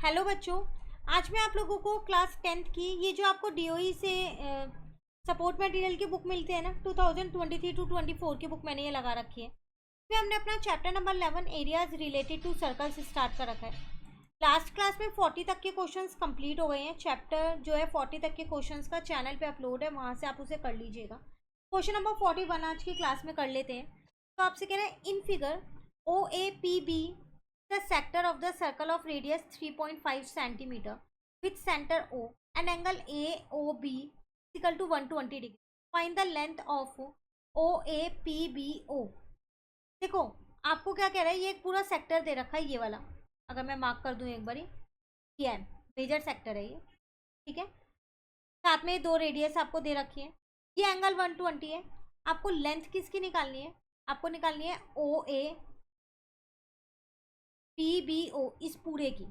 Hello बच्चों, आज मैं आप लोगों को क्लास 10th की ये जो आपको डीओई से सपोर्ट मटेरियल की बुक मिलती है ना 2023 टू 24 की बुक मैंने ये लगा रखी है। इसमें हमने अपना chapter number 11 areas related to circles start कर रखा है। लास्ट क्लास में 40 तक के क्वेश्चंस कंप्लीट हो गए हैं। चैप्टर जो है 40 तक के क्वेश्चंस का चैनल पे अपलोड है, वहाँ से आप उसे कर लीजिएगा। क्वेश्चन नंबर 41 आज की क्लास में कर लेते हैं। तो आपसे कह रहे हैं in figure O A P B the sector of the circle of radius 3.5 centimeter with center O and angle AOB is equal to 120 degree. Find the length of OAPBO. देखो आपको क्या कह रहा है, ये एक पूरा सेक्टर दे रखा है ये वाला। अगर मैं मार्क कर दूं एक बारी, ये है मेजर सेक्टर है ये, ठीक है। साथ में दो रेडियस आपको दे रखी है। ये एंगल 120 है। आपको लेंथ किसकी निकालनी है? आपको निकालनी है OA PBO इस पूरे की।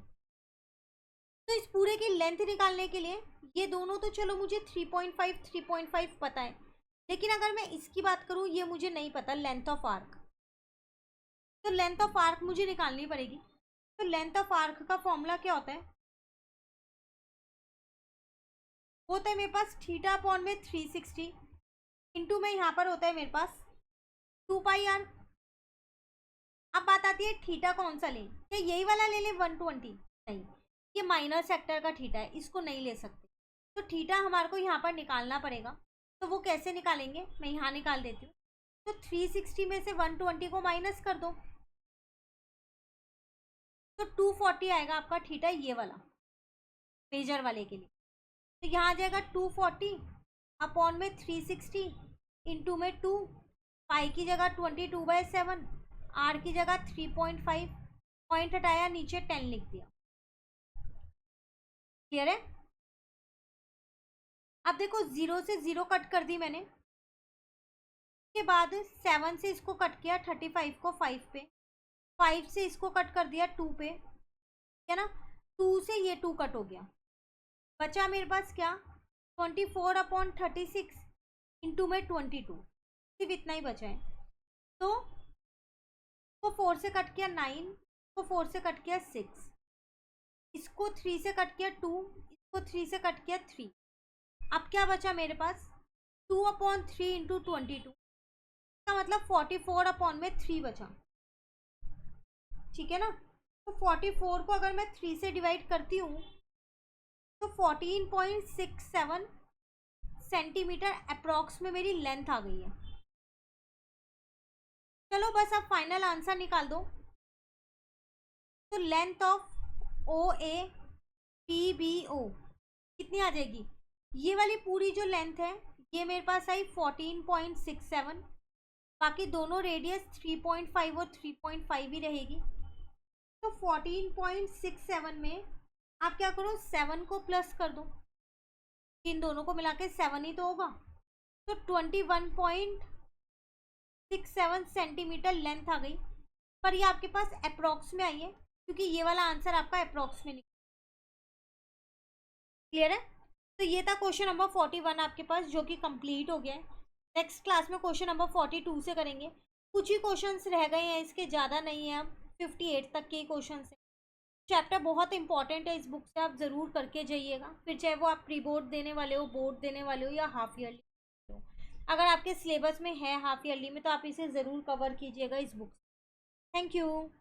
तो इस पूरे की लेंथ निकालने के लिए ये दोनों तो चलो मुझे 3.5 पता है, लेकिन अगर मैं इसकी बात करूं ये मुझे नहीं पता लेंथ ऑफ आर्क। तो लेंथ ऑफ आर्क मुझे निकालनी पड़ेगी। तो लेंथ ऑफ आर्क का फॉर्मूला क्या होता है? होता है मेरे पास थीटा अपॉन में 360 इंटू में यहाँ पर होता है मेरे पास 2πr। अब बात आती है थीटा कौन सा लें, क्या यही वाला ले लें 120? नहीं, ये माइनर सेक्टर का थीटा है, इसको नहीं ले सकते। तो थीटा हमारे को यहाँ पर निकालना पड़ेगा। तो वो कैसे निकालेंगे, मैं यहाँ निकाल देती हूँ। तो 360 में से 120 को माइनस कर दो तो 240 आएगा आपका थीटा, ये वाला मेजर वाले के लिए। तो यहाँ आ जाएगा 240 अपॉन में 360 इंटू में 2, पाई की जगह 22/7, आर की जगह 3.5, पॉइंट हटाया, नीचे 10 लिख दिया। क्लियर है? अब देखो 0 से 0 कट कर दी मैंने, के बाद 7 से इसको कट किया 35 को 5 पे, 5 से इसको कट कर दिया 2 पे, है ना। 2 से ये 2 कट हो गया, बचा मेरे पास क्या 24/36 इंटू में 22, सिर्फ इतना ही बचा है। तो 4 से कट किया 9, इसको 4 से कट किया 6, इसको 3 से कट किया 2, इसको 3 से कट किया 3। अब क्या बचा मेरे पास 2/3 इंटू 22, इसका मतलब 44/3 बचा, ठीक है ना। तो 44 को अगर मैं 3 से डिवाइड करती हूँ तो 14.67 सेंटीमीटर अप्रॉक्स में मेरी लेंथ आ गई है। चलो बस अब फाइनल आंसर निकाल दो। तो लेंथ ऑफ OAPBO कितनी आ जाएगी? ये वाली पूरी जो लेंथ है ये मेरे पास आई 14.67, बाकी दोनों रेडियस 3.5 और 3.5 ही रहेगी। तो 14.67 में आप क्या करो, 7 को प्लस कर दो, इन दोनों को मिला के 7 ही तो होगा। तो 21.67 सेंटीमीटर लेंथ आ गई, पर ये आपके पास अप्रॉक्स में आई है क्योंकि ये वाला आंसर आपका अप्रॉक्स में निकला। क्लियर है? तो ये था क्वेश्चन नंबर 41 आपके पास, जो कि कंप्लीट हो गया है। नेक्स्ट क्लास में क्वेश्चन नंबर 42 से करेंगे। कुछ ही क्वेश्चंस रह गए हैं, इसके ज़्यादा नहीं है, अब 58 तक के क्वेश्चन है। चैप्टर बहुत इंपॉर्टेंट है, इस बुक से आप ज़रूर करके जाइएगा, फिर चाहे वो आप प्री बोर्ड देने वाले हो, बोर्ड देने वाले हो या हाफ ईयरली हो। अगर आपके सिलेबस में है हाफ ईयरली में तो आप इसे ज़रूर कवर कीजिएगा इस बुक से। Thank you.